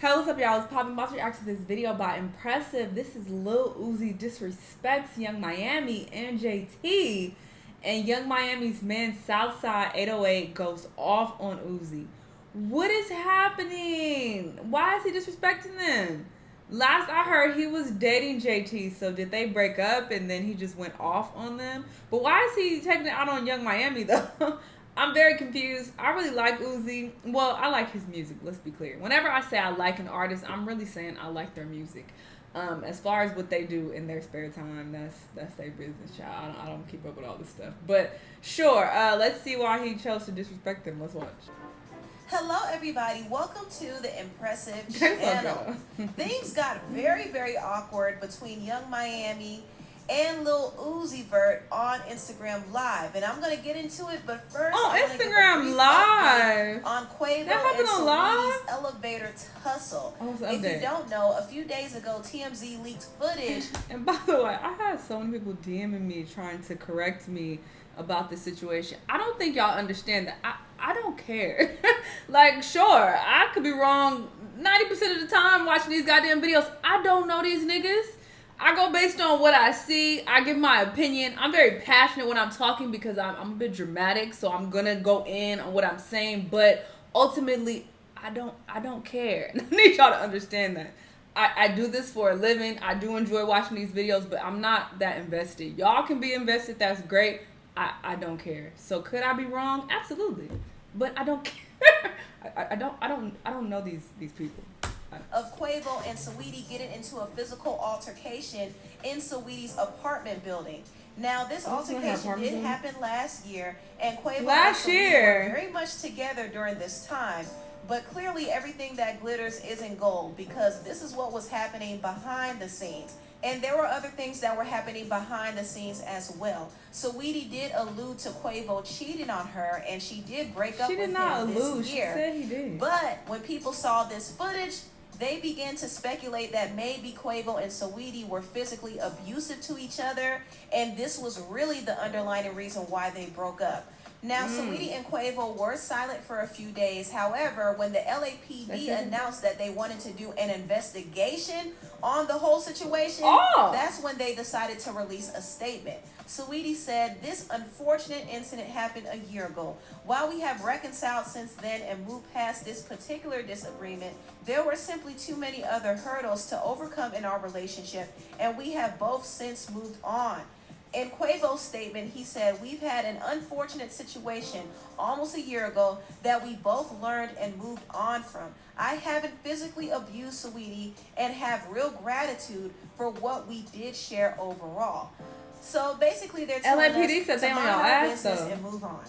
Hey, what's up, y'all? It's Poppin'. About to react to this video by Impressive. This is Lil Uzi disrespects Young Miami and JT. And Young Miami's man Southside 808 goes off on Uzi. What is happening? Why is he disrespecting them? Last I heard, he was dating JT. So did they break up and then he just went off on them? But why is he taking it out on Young Miami though? I'm very confused. I really like Uzi. Well, I like his music. Let's be clear. Whenever I say I like an artist, I'm really saying I like their music. As far as what they do in their spare time, that's their business, child. I don't keep up with all this stuff. But sure, let's see why he chose to disrespect them. Let's watch. Hello, everybody. Welcome to the Impressive channel. Things got very, very awkward between Young Miami and Lil Uzi Vert on Instagram Live, and I'm gonna get into it. But first, Instagram Live on Quavo and Saweetie's elevator tussle. If you don't know, a few days ago, TMZ leaked footage. And by the way, I had so many people DMing me trying to correct me about this situation. I don't think y'all understand that. I don't care. Like, sure, I could be wrong 90% of the time watching these goddamn videos. I don't know these niggas. I go based on what I see. I give my opinion. I'm very passionate when I'm talking because I'm a bit dramatic, so I'm gonna go in on what I'm saying. But ultimately, I don't care. I need y'all to understand that. I do this for a living. I do enjoy watching these videos, but I'm not that invested. Y'all can be invested. That's great. I don't care. So could I be wrong? Absolutely. But I don't care. I don't know these people. Of Quavo and Saweetie getting into a physical altercation in Saweetie's apartment building. Now, this altercation did happen last year, and Quavo and Saweetie were very much together during this time. But clearly, everything that glitters isn't gold, because this is what was happening behind the scenes. And there were other things that were happening behind the scenes as well. Saweetie did allude to Quavo cheating on her, and she did break up with him this year. She said he did. But when people saw this footage, they began to speculate that maybe Quavo and Saweetie were physically abusive to each other, and this was really the underlying reason why they broke up. Now, Saweetie and Quavo were silent for a few days. However, when the LAPD announced that they wanted to do an investigation on the whole situation, that's when they decided to release a statement. Saweetie said, "This unfortunate incident happened a year ago. While we have reconciled since then and moved past this particular disagreement, there were simply too many other hurdles to overcome in our relationship, and we have both since moved on." In Quavo's statement, he said, "We've had an unfortunate situation almost a year ago that we both learned and moved on from. I haven't physically abused Saweetie and have real gratitude for what we did share overall." So basically, they're telling LAPD said they on your ass and move on.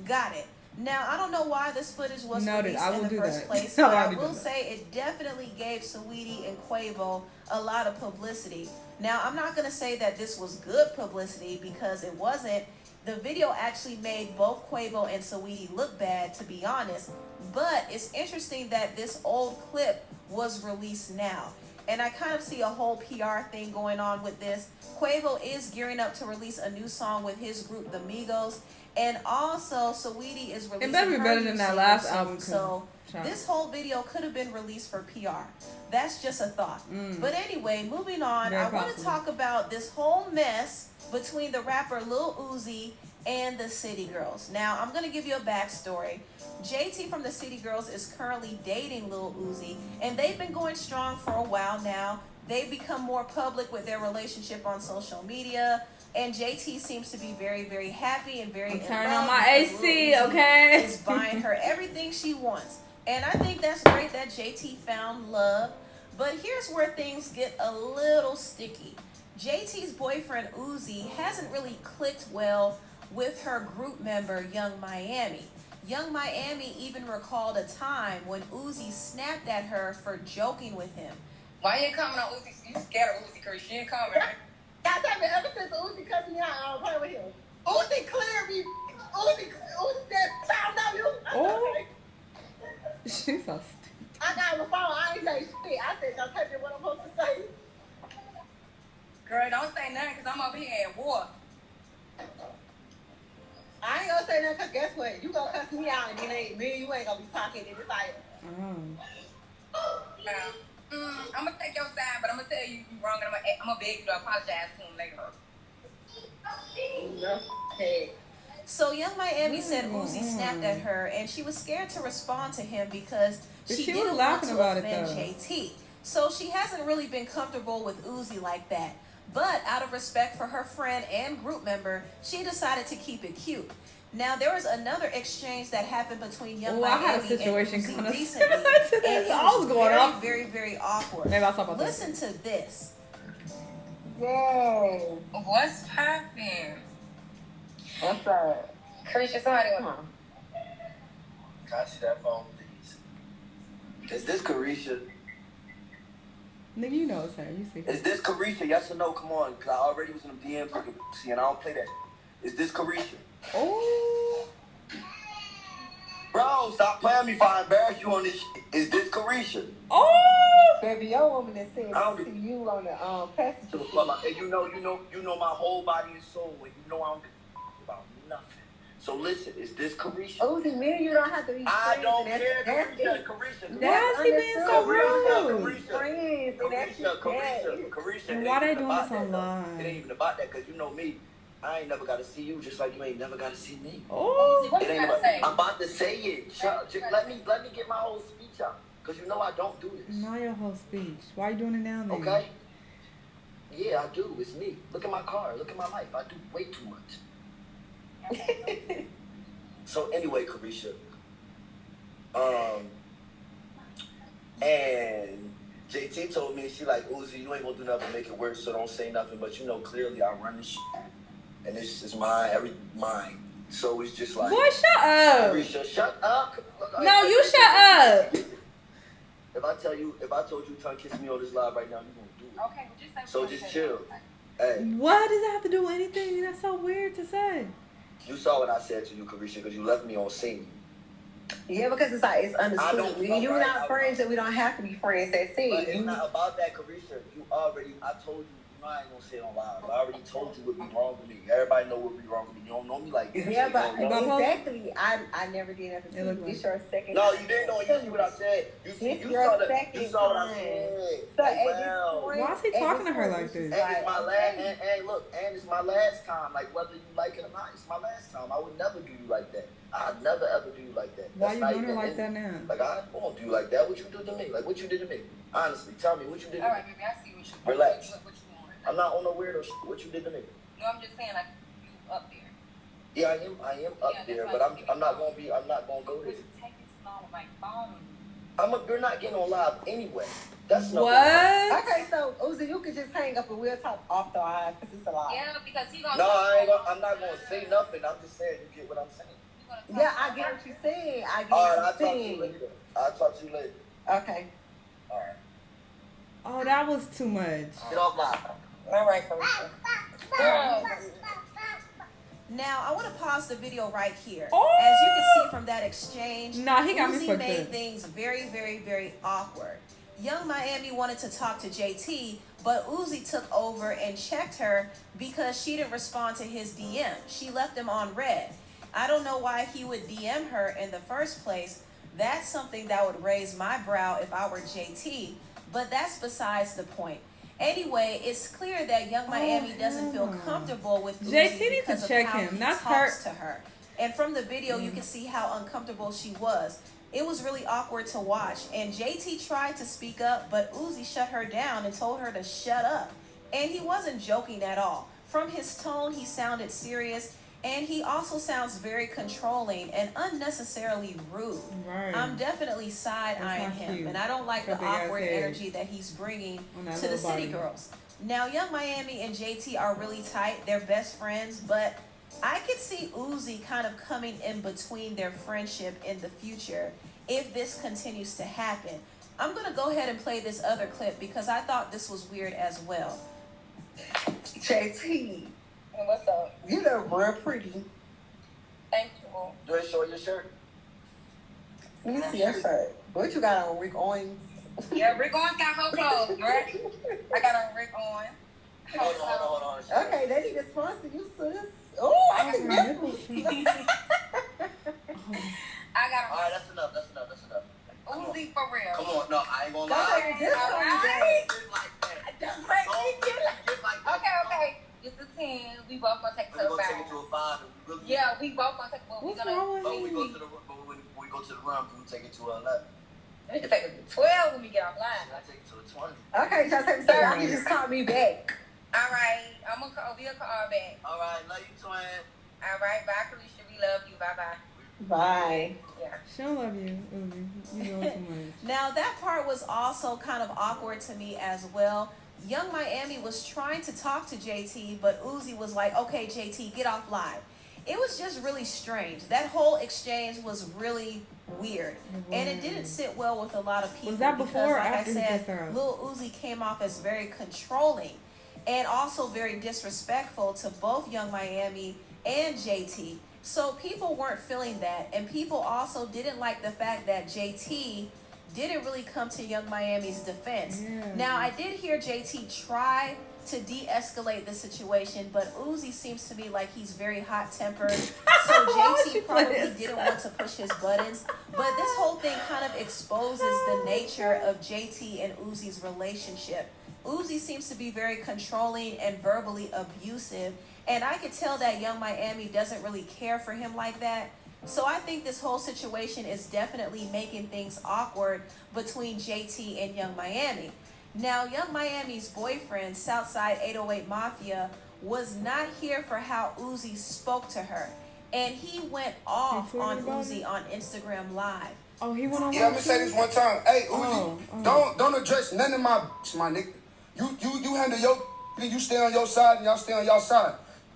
Got it. Now, I don't know why this footage was released in the first place, but I will say it definitely gave Saweetie and Quavo a lot of publicity. Now, I'm not going to say that this was good publicity because it wasn't. The video actually made both Quavo and Saweetie look bad, to be honest. But it's interesting that this old clip was released now. And I kind of see a whole PR thing going on with this. Quavo is gearing up to release a new song with his group, the Migos. And also, Saweetie is releasing it better be better than that last album. So this whole video could have been released for PR. That's just a thought. But anyway, moving on, I want to talk about this whole mess between the rapper Lil Uzi and the City Girls. Now, I'm going to give you a backstory. JT from the City Girls is currently dating Lil Uzi, and they've been going strong for a while now. They've become more public with their relationship on social media, and JT seems to be very, very happy and very in love. Turn on my AC, okay? Is buying her everything she wants. And I think that's great that JT found love. But here's where things get a little sticky. JT's boyfriend Uzi hasn't really clicked well with her group member Young Miami. Young Miami even recalled a time when Uzi snapped at her for joking with him. Why you ain't coming on Uzi? You scared of Uzi because she ain't coming. That's happened ever since Uzi cussed me out. I don't play with him. Uzi cleared me. Uzi said, "Found out you." Oh. She's so stupid. I got on the phone. I ain't say shit. I said, "Just tell me what I'm supposed to say." Girl, don't say nothing because I'm over here at war. I ain't gonna say nothing because guess what? You gonna cuss me out and then me and you ain't gonna be talking and it's like. I'm gonna take your side, but I'm gonna tell you wrong, and I'm gonna beg you to apologize to him later. Okay. So Young Miami said Uzi snapped at her, and she was scared to respond to him because she didn't want to offend JT. So she hasn't really been comfortable with Uzi like that. But out of respect for her friend and group member, she decided to keep it cute. Now, there was another exchange that happened between Young Miami and Uzi recently, and it was very, very awkward. Listen to this. Whoa. What's poppin'? What's up? Carisha, somebody Come on. Can I see that phone, please? Is this Carisha? Nigga, you know it's her. You see. Is this Carisha? Yes or no? Come on, because I already was in the DMs looking pussy, and I don't play that. Is this Carisha? Oh. Bro, stop playing me if I embarrass you on this shit. Is this Carisha? Oh. Baby, your woman that said to you on the passenger seat. And you know my whole body and soul, and you know I don't give about nothing. So listen, is this Carisha? Uzi, me and you don't have to be friends. I don't care, Carisha. Why is he being so rude? Carisha. Why they doing this online? It ain't even about that, because you know me. I ain't never got to see you, just like you ain't never got to see me. Oh, what you gotta say? I'm about to say it. Let me get my whole speech out, because you know I don't do this. not your whole speech. Why you doing it now then? Okay? Yeah, I do. It's me. Look at my car. Look at my life. I do way too much. So anyway, Carisha, and JT told me, she like, Uzi, you ain't gonna do nothing to make it worse, so don't say nothing. But you know, clearly I run this shit, and this is mine. So it's just like, boy, shut up. Carisha, shut up. No, you shut up. If I told you tongue kiss me on this live right now, you gonna do it. Okay, well, just say So just chill. Hey, What does it have to do with anything? That's so weird to say. you saw what I said to you, Carisha, because you left me on scene. Yeah, because it's like, it's I don't understood. know, You're right? not friends, and we don't have to be friends. That's But it's it. not about that, Carisha. I told you, I ain't gonna say it on live. I already told you what be wrong with me. Everybody know what be wrong with me. You don't know me like this. Yeah, but You don't know me. exactly. I never did nothing to you. This your second No, time. you didn't know. You see what I said. You saw what I said. So Well, Why is he talking to her like this? and it's my last. And look, and it's my last time. Like whether you like it or not, it's my last time. I would never do you like that. I'd never ever do you like that. Why That's you doing her not like even- that now? Like I won't do you like that. What you do to me? Like what you did to me? Honestly, tell me what you did to All me. right, baby, I see what you Relax. What you want. I'm not on no weirdo shit. What you did to me? No, I'm just saying, like, you up there. Yeah, I am up Yeah, there, that's but why I'm not gonna go But there. you take it small, like, phone. You're not getting on live anyway. That's no. What? Okay, so Uzi, you could just hang up and we'll talk off the line because it's a lot. Yeah, because he gonna. No, I'm not gonna say nothing. I'm just saying you get what I'm saying. Yeah, I get what you're saying. I get All right, what I'll you're talk to you saying. later. I'll talk to you later. Okay. All right. Oh, that was too much. Get off live. All right, Carisha. Now, I want to pause the video right here. Oh! As you can see from that exchange, Nah, he got me Uzi fucked made up. things very, very, very awkward. Young Miami wanted to talk to JT, but Uzi took over and checked her because she didn't respond to his DM. She left him on red. I don't know why he would DM her in the first place. That's something that would raise my brow if I were JT, but that's besides the point. Anyway, it's clear that Young Miami doesn't feel comfortable with Uzi JT needs to because check of how him. he That's talks her. to her. And from the video, you can see how uncomfortable she was. It was really awkward to watch. And JT tried to speak up, but Uzi shut her down and told her to shut up. And he wasn't joking at all. From his tone, he sounded serious. And he also sounds very controlling and unnecessarily rude. Right. I'm definitely side-eyeing That's not him. cute. And I don't like Her the big ass awkward head. energy that he's bringing On that to the little city body. girls. Now, Young Miami and JT are really tight. They're best friends. But I could see Uzi kind of coming in between their friendship in the future if this continues to happen. I'm going to go ahead and play this other clip because I thought this was weird as well. JT, And what's up? you look real pretty. Thank you. Do I show your shirt? Let me see your shirt. What you got on, Rick Owens? Yeah, Rick Owens got her clothes, right? I got on Rick Owens. Hold on. Okay, they need to sponsor you, sis. Oh, I can I got All right, that's enough. Uzi for real. Come on, no, I ain't gonna All lie. right. both gonna take it to We're a gonna take it 5. to a 5. And we really, Yeah, we both gonna take it. But we What's gonna. wrong with but when we go you? to the when we go to the run, we take it to a 11. We can take it to 12 when we get offline. I take it to a 20. Okay, just say so y'all can just call me back. All right, I'm gonna call. We'll call back. All right, love you, twin. All right, bye, Kalisha. We love you. Bye, bye. Bye. Yeah. She don't love you, Uzi. You doing too much. Now, that part was also kind of awkward to me as well. Young Miami was trying to talk to JT, but Uzi was like, okay, JT, get off live. It was just really strange. That whole exchange was really weird. And it didn't sit well with a lot of people. Was that before or because, like after he I kissed her said, out? Lil Uzi came off as very controlling and also very disrespectful to both Young Miami and JT. So people weren't feeling that. And people also didn't like the fact that JT didn't really come to Young Miami's defense. Yeah. Now, I did hear JT try to de-escalate the situation, but Uzi seems to me like he's very hot-tempered. So JT probably didn't want to push his buttons. But this whole thing kind of exposes the nature of JT and Uzi's relationship. Uzi seems to be very controlling and verbally abusive. And I could tell that Young Miami doesn't really care for him like that. So I think this whole situation is definitely making things awkward between JT and Young Miami. Now, Young Miami's boyfriend, Southside 808 Mafia, was not here for how Uzi spoke to her. And he went off on Uzi on Instagram Live. Oh, he went on. Yeah, I'm gonna say this one time. Hey, Uzi, Oh. don't address none of my nigga. You handle your, you stay on your side and y'all stay on y'all side.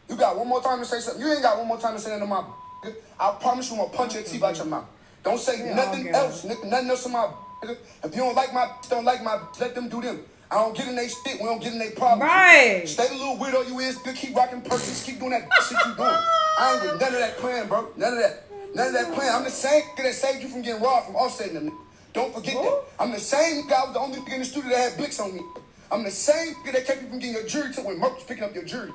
You got one more time to say something. You ain't got one more time to say nothing to my. I promise you, I'm gonna punch your teeth out your mouth. Don't say nothing else, nigga. Nothing else to my. If you don't like my, don't like my. Let them do them. I don't get in they shit. We don't get in they problems. Right. Stay the little weirdo you is. Keep rocking purses. Keep doing that shit you doing. I ain't with none of that plan, bro. None of that. None of that plan. I'm the same nigga that saved you from getting robbed from offsetting them. Don't forget that. I'm the same guy. I was the only nigga in the studio that had blicks on me. I'm the same nigga that kept you from getting your jury took when Merc was picking up your jury.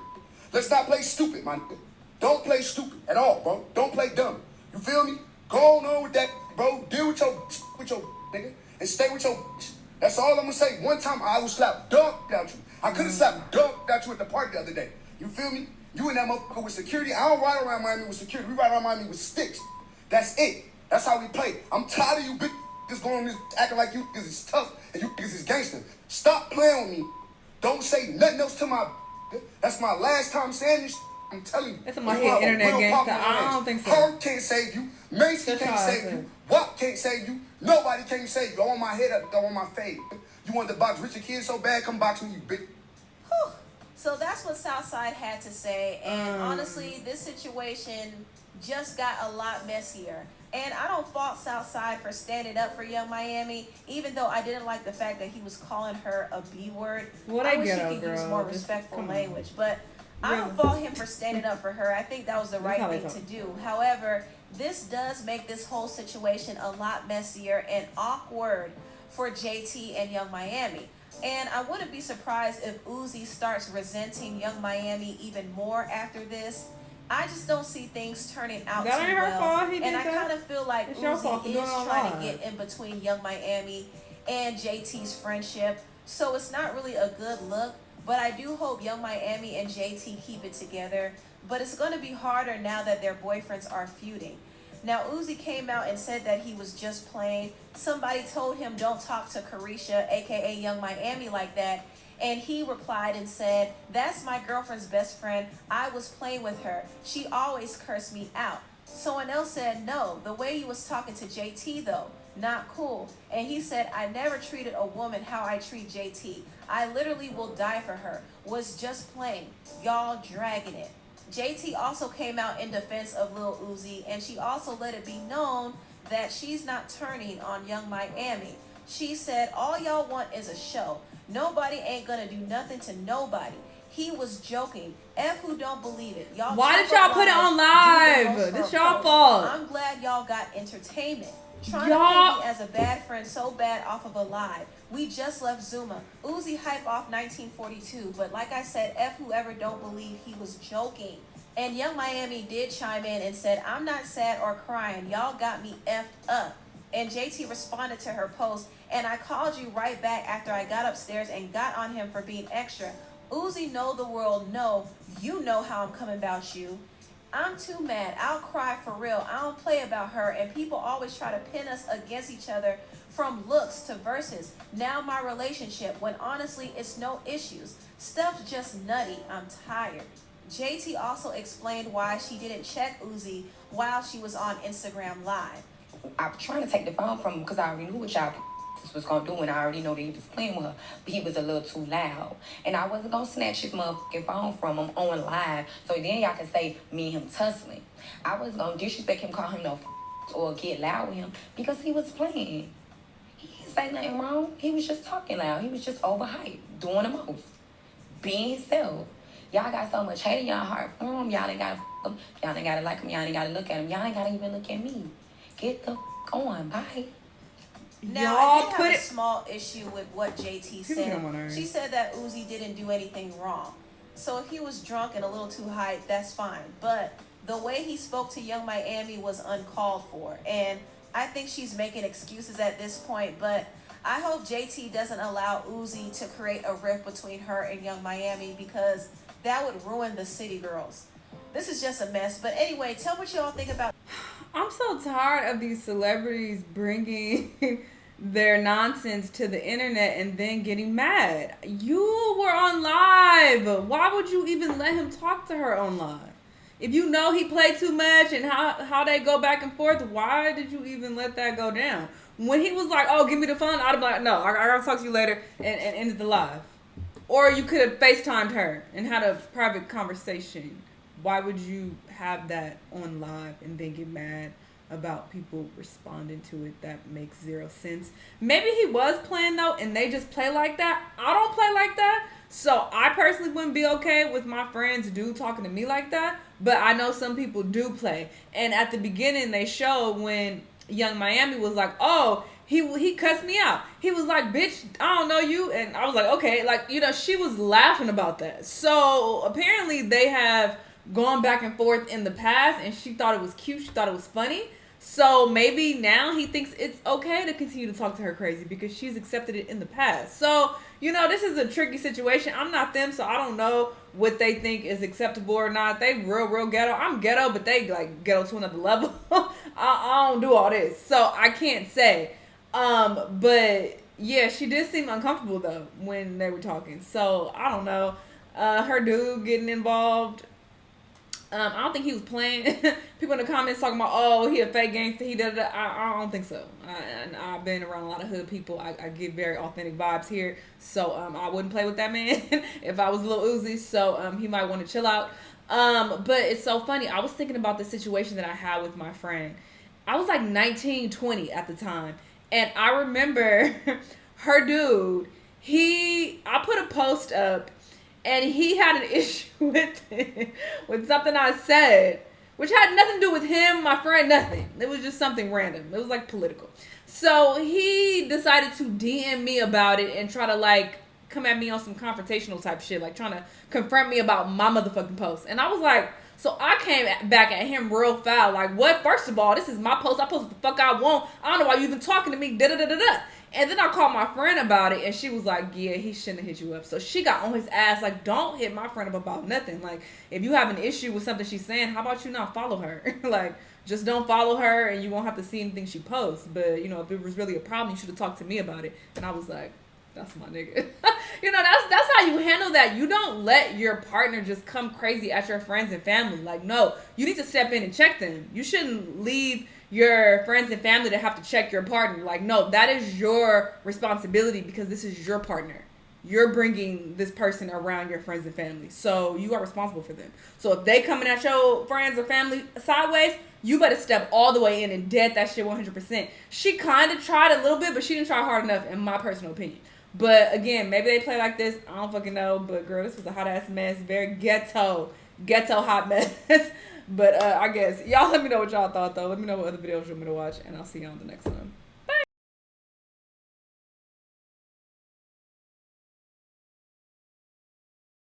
Let's not play stupid, my nigga. Don't play stupid at all, bro. Don't play dumb. You feel me? Go on with that, bro. Deal with your nigga and stay with your. That's all I'm gonna say. One time I will slap dog out you. I could have slapped dog out you at the party the other day. You feel me? You and that motherfucker with security. I don't ride around Miami with security. We ride around Miami with sticks. That's it. That's how we play. I'm tired of you bitch just going on this acting like you niggas is tough and you niggas is gangster. Stop playing with me. Don't say nothing else to my. That's my last time saying this. I'm telling you. That's in my head, internet gangster. I don't think so. Herb can't save you. Mason can't save you. WAP can't save you. Nobody can save you. I want my head up. I want my fade. You want to box Richard Kidd so bad? Come box me, you bitch. Whew. So that's what Southside had to say. And honestly, this situation just got a lot messier. And I don't fault Southside for standing up for Young Miami, even though I didn't like the fact that he was calling her a B word. Well, I they wish he ghetto, could use girl. more Just respectful come on. language. But I don't fault him for standing up for her. I think that was the right how they thing talk. to do. However, this does make this whole situation a lot messier and awkward for JT and Young Miami. And I wouldn't be surprised if Uzi starts resenting Young Miami even more after this. I just don't see things turning out That too ain't her well. fault. He did And I that. kind of feel like It's your fault for Uzi doing is it trying to online. get in between Young Miami and JT's friendship. So it's not really a good look. But I do hope Young Miami and JT keep it together. But it's going to be harder now that their boyfriends are feuding. Now, Uzi came out and said that he was just playing. Somebody told him don't talk to Carisha, a.k.a. Young Miami, like that. And he replied and said, that's my girlfriend's best friend. I was playing with her. She always cursed me out. Someone else said, no, the way you was talking to JT, though, not cool. And he said, I never treated a woman how I treat JT. I literally will die for her. Was just playing. Y'all dragging it. JT also came out in defense of Lil Uzi, and she also let it be known that she's not turning on Young Miami. She said, all y'all want is a show. Nobody ain't gonna do nothing to nobody. He was joking. F who don't believe it. Y'all. Why did y'all put it on live? This y'all fault. I'm glad y'all got entertainment. Trying Y'all- to paint me as a bad friend so bad off of a lie. We just left Zuma. Uzi hype off 1942, but like I said, F whoever don't believe he was joking. And Young Miami did chime in and said, I'm not sad or crying. Y'all got me effed up. And JT responded to her post And I called you right back after I got upstairs and got on him for being extra. Uzi, know the world, know you know how I'm coming about you. I'm too mad. I'll cry for real. I don't play about her, and people always try to pin us against each other from looks to verses. Now my relationship, when honestly it's no issues. Stuff's just nutty. I'm tired. JT also explained why she didn't check Uzi while she was on Instagram Live. I was trying to take the phone from him because I already knew what y'all was going to do, and I already know that he was playing with her, but he was a little too loud. And I wasn't going to snatch his motherfucking phone from him on live, so then y'all can say me and him tussling. I wasn't going to disrespect him, call him no or get loud with him because he was playing. He didn't say nothing wrong. He was just talking loud. He was just overhyped, doing the most, being himself. Y'all got so much hate in y'all heart for him. Y'all ain't got to y'all ain't got to like him. Y'all ain't got to look at him. Y'all ain't got to even look at me. Get the on. Bye. Now, I did have a small issue with what JT said. She said that Uzi didn't do anything wrong. So if he was drunk and a little too hyped, that's fine. But the way he spoke to Young Miami was uncalled for. And I think she's making excuses at this point. But I hope JT doesn't allow Uzi to create a rift between her and Young Miami, because that would ruin the City Girls. This is just a mess. But anyway, tell me what y'all think about. I'm so tired of these celebrities bringing their nonsense to the internet and then getting mad. You were on live. Why would you even let him talk to her on live? If you know he played too much and how they go back and forth, why did you even let that go down? When he was like, oh, give me the phone, I'd be like, no, I gotta talk to you later, and ended the live. Or you could have FaceTimed her and had a private conversation. Why would you have that on live and then get mad about people responding to it? That makes zero sense. Maybe he was playing though, and they just play like that. I don't play like that. So I personally wouldn't be okay with my friends talking to me like that. But I know some people do play. And at the beginning, they showed when Young Miami was like, oh, he cussed me out. He was like, bitch, I don't know you. And I was like, okay. Like, you know, she was laughing about that. So apparently they have gone back and forth in the past, and she thought it was cute. She thought it was funny. So maybe now he thinks it's okay to continue to talk to her crazy because she's accepted it in the past. So, you know, this is a tricky situation. I'm not them, so I don't know what they think is acceptable or not. They real ghetto. I'm ghetto, but they like ghetto to another level. I don't do all this, so I can't say. But yeah, she did seem uncomfortable though when they were talking. So I don't know. Her dude getting involved. I don't think he was playing. People in the comments talking about, oh, he a fake gangster. He did. I don't think so. I've been around a lot of hood people. I get very authentic vibes here. So I wouldn't play with that man if I was Lil Uzi. So he might want to chill out. But it's so funny. I was thinking about the situation that I had with my friend. I was like 19, 20 at the time. And I remember her dude, I put a post up, and he had an issue with something I said, which had nothing to do with him, my friend, nothing. It was just something random. It was like political. So he decided to DM me about it and try to like come at me on some confrontational type shit, like trying to confront me about my motherfucking post. And I was like, so I came back at him real foul. Like, what? First of all, this is my post. I post what the fuck I want. I don't know why you even talking to me. Da-da-da-da-da. And then I called my friend about it, and she was like, yeah, he shouldn't have hit you up. So she got on his ass, like, don't hit my friend up about nothing. Like, if you have an issue with something she's saying, how about you not follow her? Like, just don't follow her, and you won't have to see anything she posts. But, you know, if it was really a problem, you should have talked to me about it. And I was like, that's my nigga. You know, that's how you handle that. You don't let your partner just come crazy at your friends and family. Like, no, you need to step in and check them. You shouldn't leave your friends and family to have to check your partner. Like, no, that is your responsibility because this is your partner. You're bringing this person around your friends and family. So you are responsible for them. So if they coming at your friends or family sideways, you better step all the way in and dead that shit 100%. She kind of tried a little bit, but she didn't try hard enough in my personal opinion. But again, maybe they play like this. I don't fucking know. But girl, this was a hot ass mess. Very ghetto hot mess. But I guess y'all let me know what y'all thought though. Let me know what other videos you want me to watch, and I'll see you on the next one.